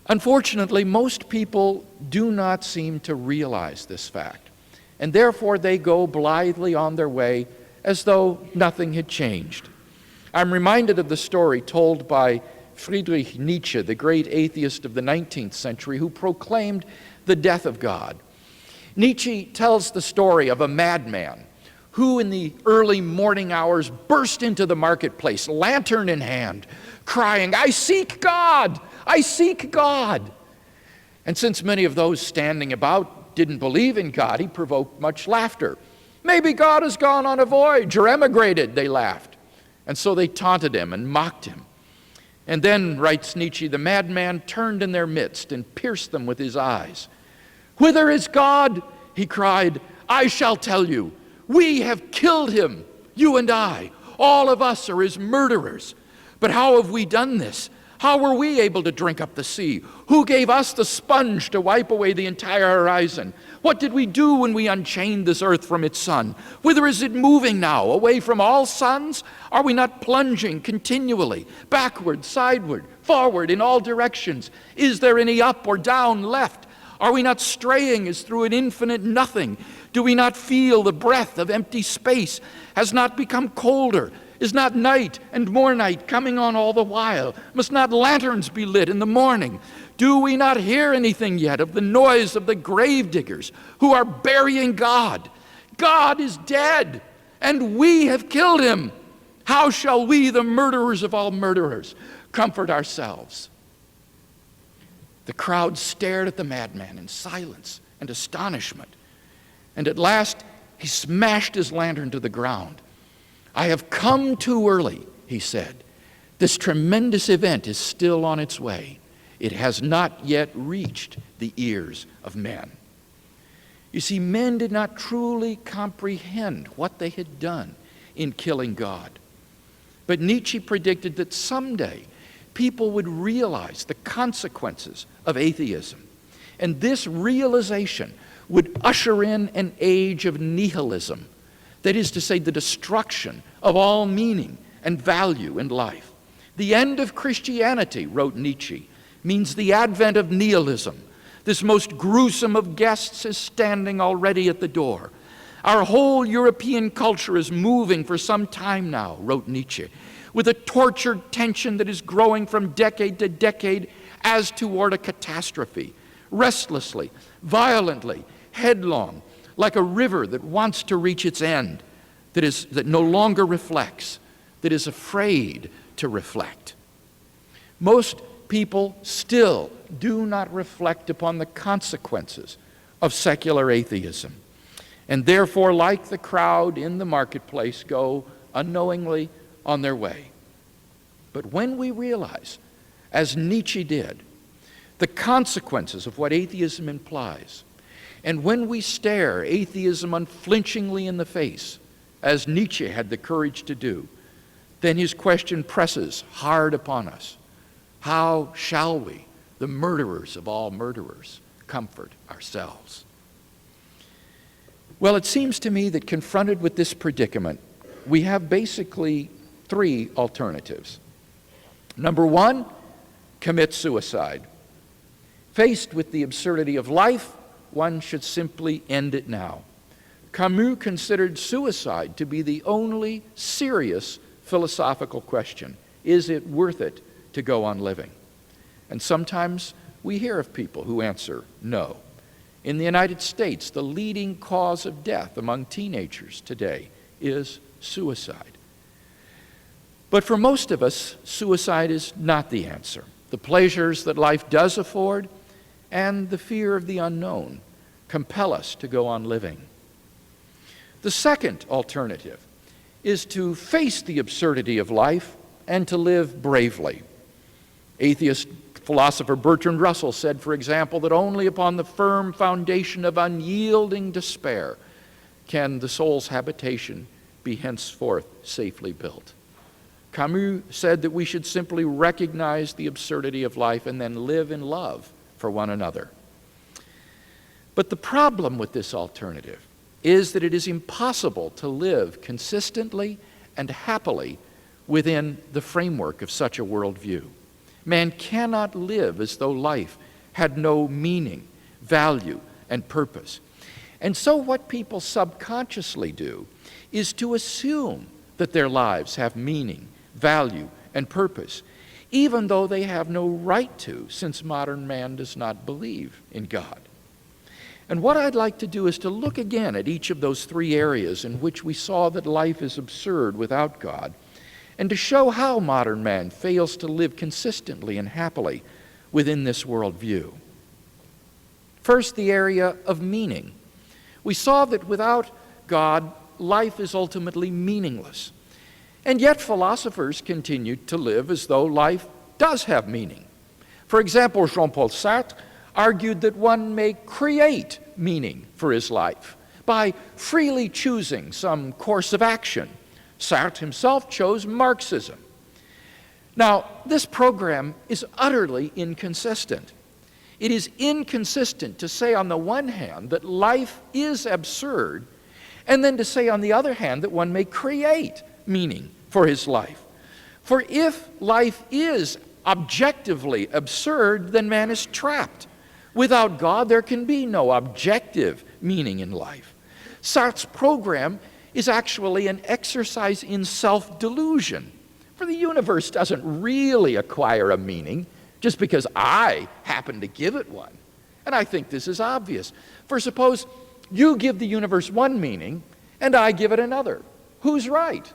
Unfortunately, most people do not seem to realize this fact, and therefore they go blithely on their way as though nothing had changed. I'm reminded of the story told by Friedrich Nietzsche, the great atheist of the 19th century, who proclaimed the death of God. Nietzsche tells the story of a madman who in the early morning hours burst into the marketplace, lantern in hand, crying, "I seek God! I seek God!" And since many of those standing about didn't believe in God, he provoked much laughter. "Maybe God has gone on a voyage or emigrated," they laughed. And so they taunted him and mocked him. And then, writes Nietzsche, the madman turned in their midst and pierced them with his eyes. "Whither is God?" he cried. "I shall tell you. We have killed him, you and I. All of us are his murderers. But how have we done this? How were we able to drink up the sea? Who gave us the sponge to wipe away the entire horizon? What did we do when we unchained this earth from its sun? Whither is it moving now? Away from all suns? Are we not plunging continually, backward, sideward, forward, in all directions? Is there any up or down left? Are we not straying as through an infinite nothing? Do we not feel the breath of empty space has not become colder? Is not night and more night coming on all the while? Must not lanterns be lit in the morning? Do we not hear anything yet of the noise of the grave diggers who are burying God? God is dead, and we have killed him. How shall we, the murderers of all murderers, comfort ourselves? The crowd stared at the madman in silence and astonishment, and at last he smashed his lantern to the ground. "I have come too early," he said. "This tremendous event is still on its way. It has not yet reached the ears of men." You see, men did not truly comprehend what they had done in killing God. But Nietzsche predicted that someday people would realize the consequences of atheism. And this realization would usher in an age of nihilism. That is to say, the destruction of all meaning and value in life. The end of Christianity, wrote Nietzsche, means the advent of nihilism. This most gruesome of guests is standing already at the door. Our whole European culture is moving for some time now, wrote Nietzsche, with a tortured tension that is growing from decade to decade as toward a catastrophe, restlessly, violently, headlong, like a river that wants to reach its end, that no longer reflects, that is afraid to reflect. Most people still do not reflect upon the consequences of secular atheism, and therefore, like the crowd in the marketplace, go unknowingly on their way. But when we realize, as Nietzsche did, the consequences of what atheism implies, and when we stare atheism unflinchingly in the face, as Nietzsche had the courage to do, then his question presses hard upon us. How shall we, the murderers of all murderers, comfort ourselves? Well, it seems to me that confronted with this predicament, we have basically three alternatives. Number one, commit suicide. Faced with the absurdity of life, one should simply end it now. Camus considered suicide to be the only serious philosophical question. Is it worth it to go on living? And sometimes we hear of people who answer no. In the United States, the leading cause of death among teenagers today is suicide. But for most of us, suicide is not the answer. The pleasures that life does afford and the fear of the unknown compel us to go on living. The second alternative is to face the absurdity of life and to live bravely. Atheist philosopher Bertrand Russell said, for example, that only upon the firm foundation of unyielding despair can the soul's habitation be henceforth safely built. Camus said that we should simply recognize the absurdity of life and then live in love for one another. But the problem with this alternative is that it is impossible to live consistently and happily within the framework of such a worldview. Man cannot live as though life had no meaning, value, and purpose. And so what people subconsciously do is to assume that their lives have meaning, value, and purpose, even though they have no right to, since modern man does not believe in God. And what I'd like to do is to look again at each of those three areas in which we saw that life is absurd without God, and to show how modern man fails to live consistently and happily within this worldview. First, the area of meaning. We saw that without God, life is ultimately meaningless. And yet philosophers continue to live as though life does have meaning. For example, Jean-Paul Sartre argued that one may create meaning for his life by freely choosing some course of action. Sartre himself chose Marxism. Now, this program is utterly inconsistent. It is inconsistent to say on the one hand that life is absurd, and then to say on the other hand that one may create meaning for his life. For if life is objectively absurd, then man is trapped. Without God, there can be no objective meaning in life. Sartre's program is actually an exercise in self-delusion, for the universe doesn't really acquire a meaning just because I happen to give it one. And I think this is obvious. For suppose you give the universe one meaning and I give it another. Who's right?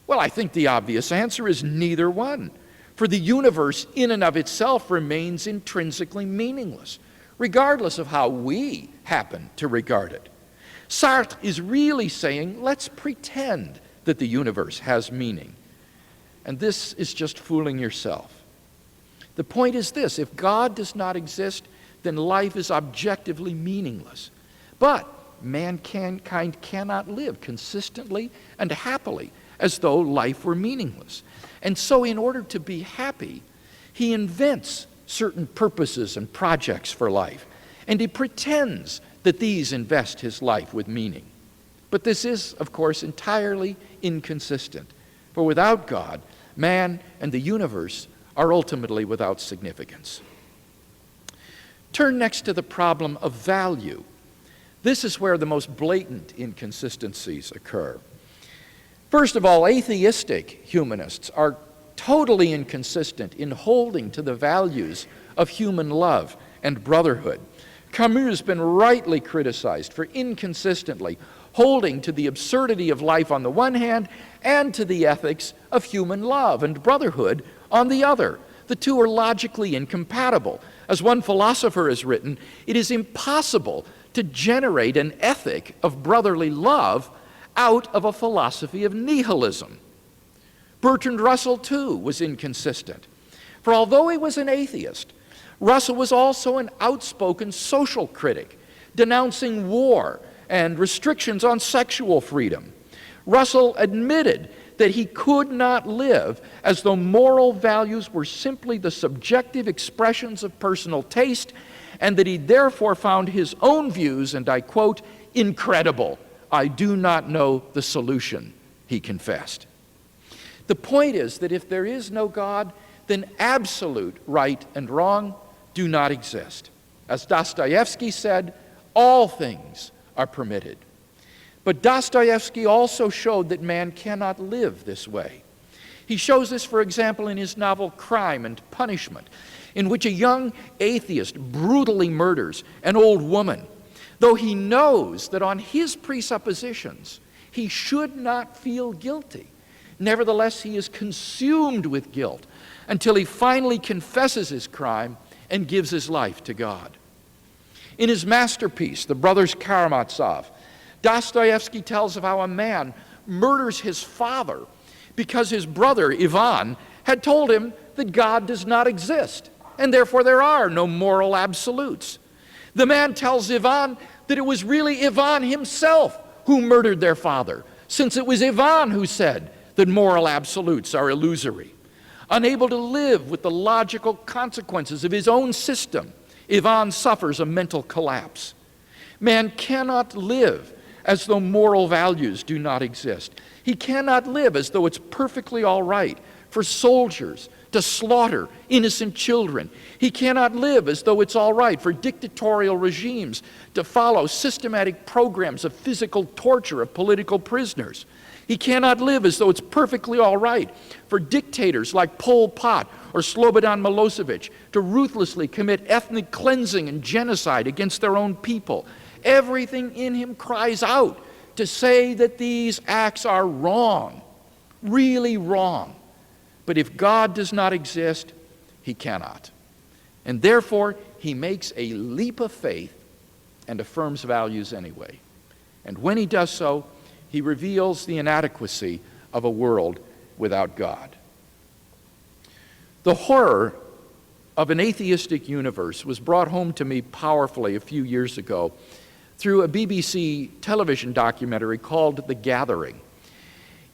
Well, I think the obvious answer is neither one. For the universe in and of itself remains intrinsically meaningless, regardless of how we happen to regard it. Sartre is really saying, let's pretend that the universe has meaning. And this is just fooling yourself. The point is this: if God does not exist, then life is objectively meaningless. But mankind cannot live consistently and happily as though life were meaningless. And so in order to be happy, he invents certain purposes and projects for life, and he pretends that these invest his life with meaning. But this is, of course, entirely inconsistent. For without God, man and the universe are ultimately without significance. Turn next to the problem of value. This is where the most blatant inconsistencies occur. First of all, atheistic humanists are totally inconsistent in holding to the values of human love and brotherhood. Camus has been rightly criticized for inconsistently holding to the absurdity of life on the one hand and to the ethics of human love and brotherhood on the other. The two are logically incompatible. As one philosopher has written, it is impossible to generate an ethic of brotherly love out of a philosophy of nihilism. Bertrand Russell, too, was inconsistent. For although he was an atheist, Russell was also an outspoken social critic, denouncing war and restrictions on sexual freedom. Russell admitted that he could not live as though moral values were simply the subjective expressions of personal taste, and that he therefore found his own views, and I quote, incredible. I do not know the solution, he confessed. The point is that if there is no God, then absolute right and wrong do not exist. As Dostoevsky said, all things are permitted. But Dostoevsky also showed that man cannot live this way. He shows this, for example, in his novel Crime and Punishment, in which a young atheist brutally murders an old woman, though he knows that on his presuppositions he should not feel guilty. Nevertheless, he is consumed with guilt until he finally confesses his crime and gives his life to God. In his masterpiece, The Brothers Karamazov, Dostoevsky tells of how a man murders his father because his brother, Ivan, had told him that God does not exist, and therefore there are no moral absolutes. The man tells Ivan that it was really Ivan himself who murdered their father, since it was Ivan who said that moral absolutes are illusory. Unable to live with the logical consequences of his own system, Ivan suffers a mental collapse. Man cannot live as though moral values do not exist. He cannot live as though it's perfectly all right for soldiers to slaughter innocent children. He cannot live as though it's all right for dictatorial regimes to follow systematic programs of physical torture of political prisoners. He cannot live as though it's perfectly all right for dictators like Pol Pot or Slobodan Milosevic to ruthlessly commit ethnic cleansing and genocide against their own people. Everything in him cries out to say that these acts are wrong, really wrong. But if God does not exist, he cannot. And therefore, he makes a leap of faith and affirms values anyway. And when he does so, he reveals the inadequacy of a world without God. The horror of an atheistic universe was brought home to me powerfully a few years ago through a BBC television documentary called The Gathering.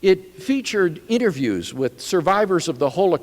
It featured interviews with survivors of the Holocaust